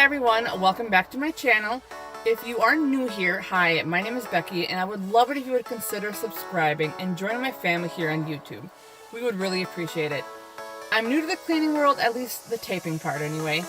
everyone, welcome back to my channel. If you are new here, hi, my name is Becky, and I would love it if you would consider subscribing and joining my family here on YouTube. We would really appreciate it. I'm new to the cleaning world, at least the taping part anyway.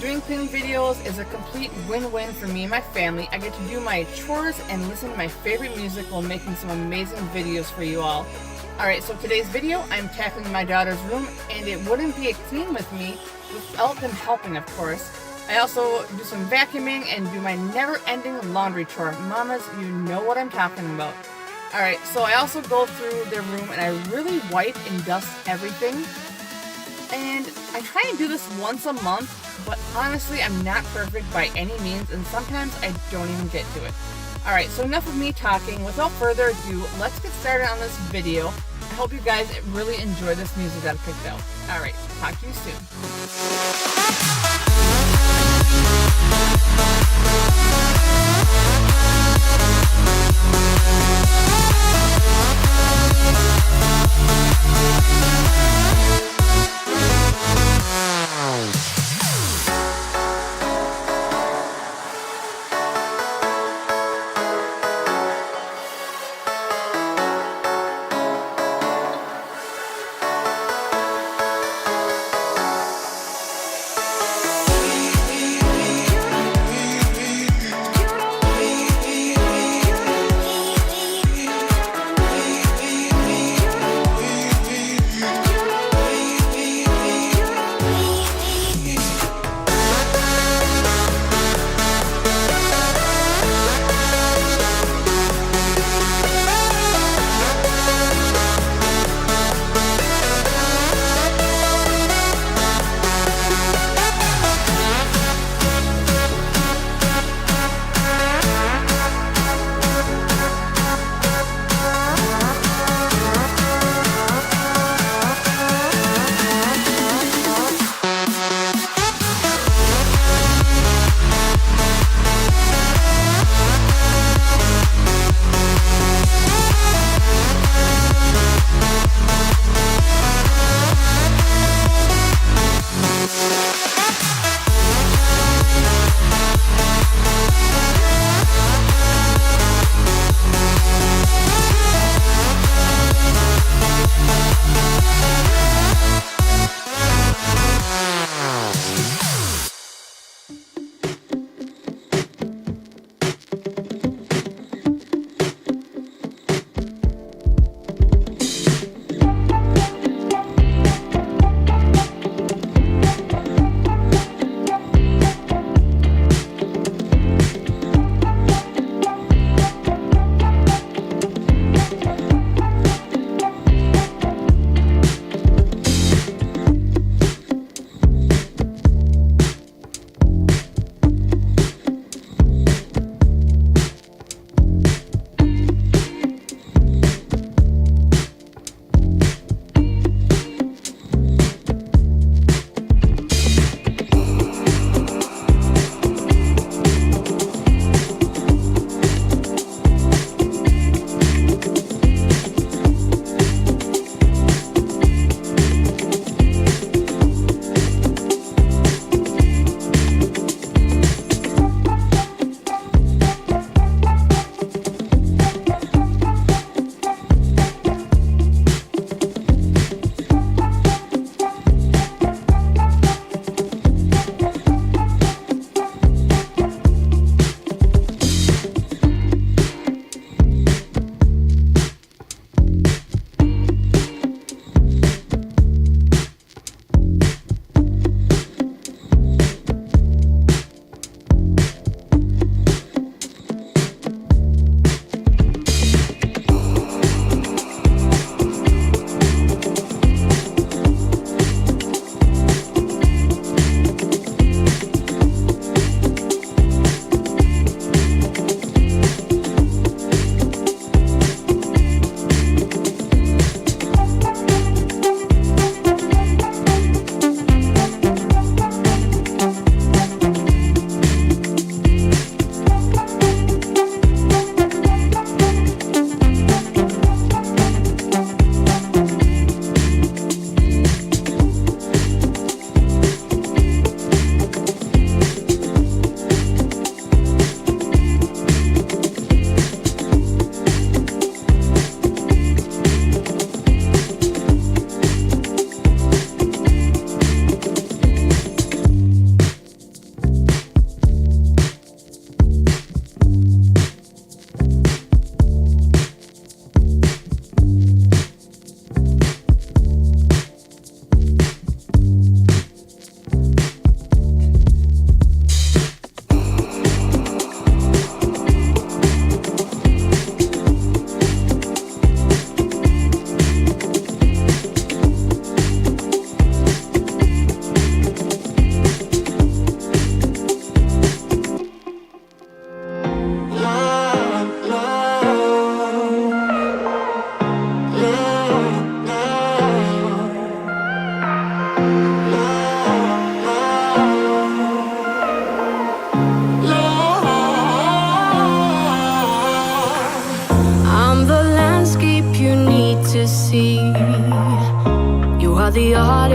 Doing cleaning videos is a complete win-win for me and my family. I get to do my chores and listen to my favorite music while making some amazing videos for you all. Alright, so today's video, I'm tackling my daughter's room, and it wouldn't be a clean with me without them helping, of course. I also do some vacuuming and do my never-ending laundry chore. Mamas, you know what I'm talking about. Alright, so I also go through their room and I really wipe and dust everything. And I try and do this once a month, but honestly, I'm not perfect by any means, and sometimes I don't even get to it. Alright, so enough of me talking. Without further ado, let's get started on this video. I hope you guys really enjoy this music that I picked out. Alright, talk to you soon.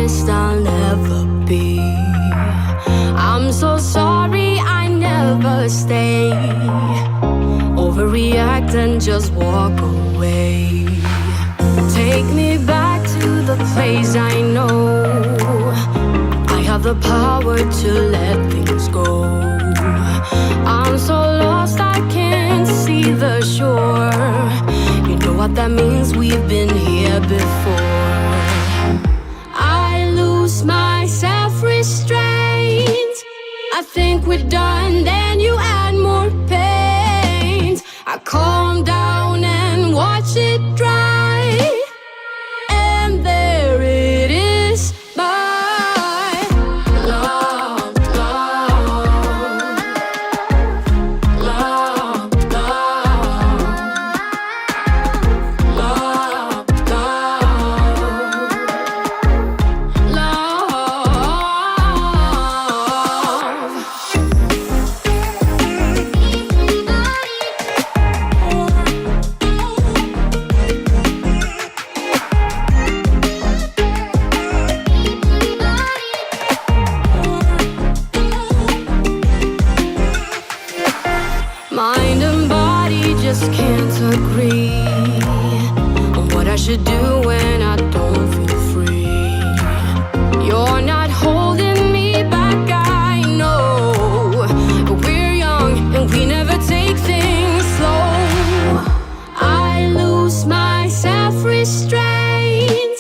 artist I'll never be. I'm so sorry I never stay. Overreact and just walk away. Take me back to the place I know. I have the power to let things go. I'm so lost I can't see the shore. You know what that means, we've been here before. I lose my self-restraint. I think we're done, then you add more paint. I calm down and watch it dry. And there it is, my love, love, love, love, love, mind and body just can't agree on what I should do when I don't feel free. You're not holding me back, I know. But we're young and we never take things slow. I lose my self-restraint.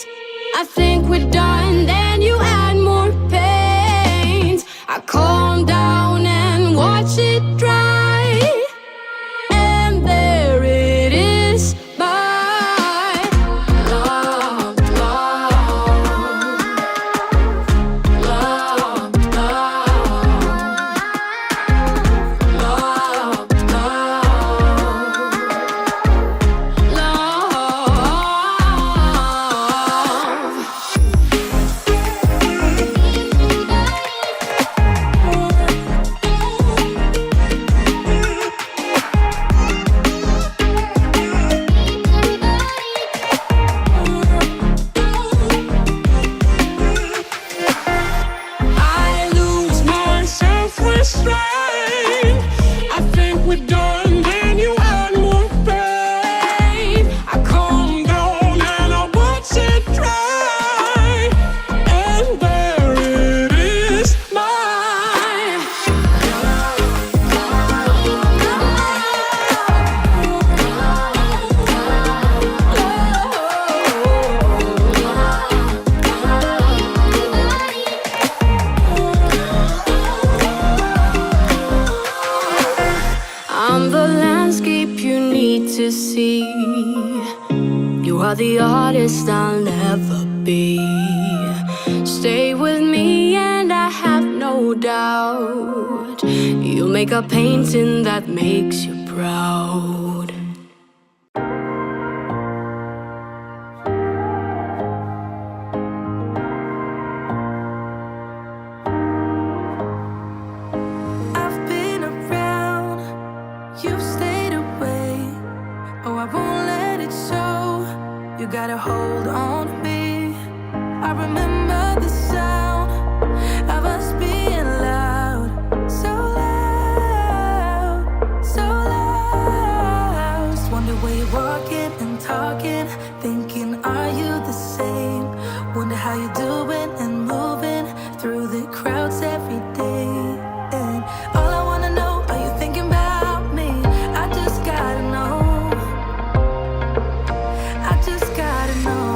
I think we're done, then you add more paint. I calm down and watch it dry. And there it is, my love, love, love, love, I lose my self-restraint. I think we're done, then you add more pain. I calm down and I watch it dry. And there it is, my I'm the landscape you need to see. You are the artist I'll never be. Stay with me and I have no doubt you'll make a painting that makes you proud. I've been around, you've stayed away. Oh, I won't let it show. You got a hold on me. I remember the sound of us being loud. So loud, so loud. Just wonder where you're walking and talking. Thinking, are you the same? Wonder how you're doing and moving through the crowds every day. And all I wanna know, are you thinking about me? I just gotta know. I just gotta know.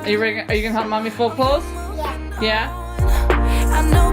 Are you ready? Are you gonna help mommy fold clothes? Yeah. Yeah? I know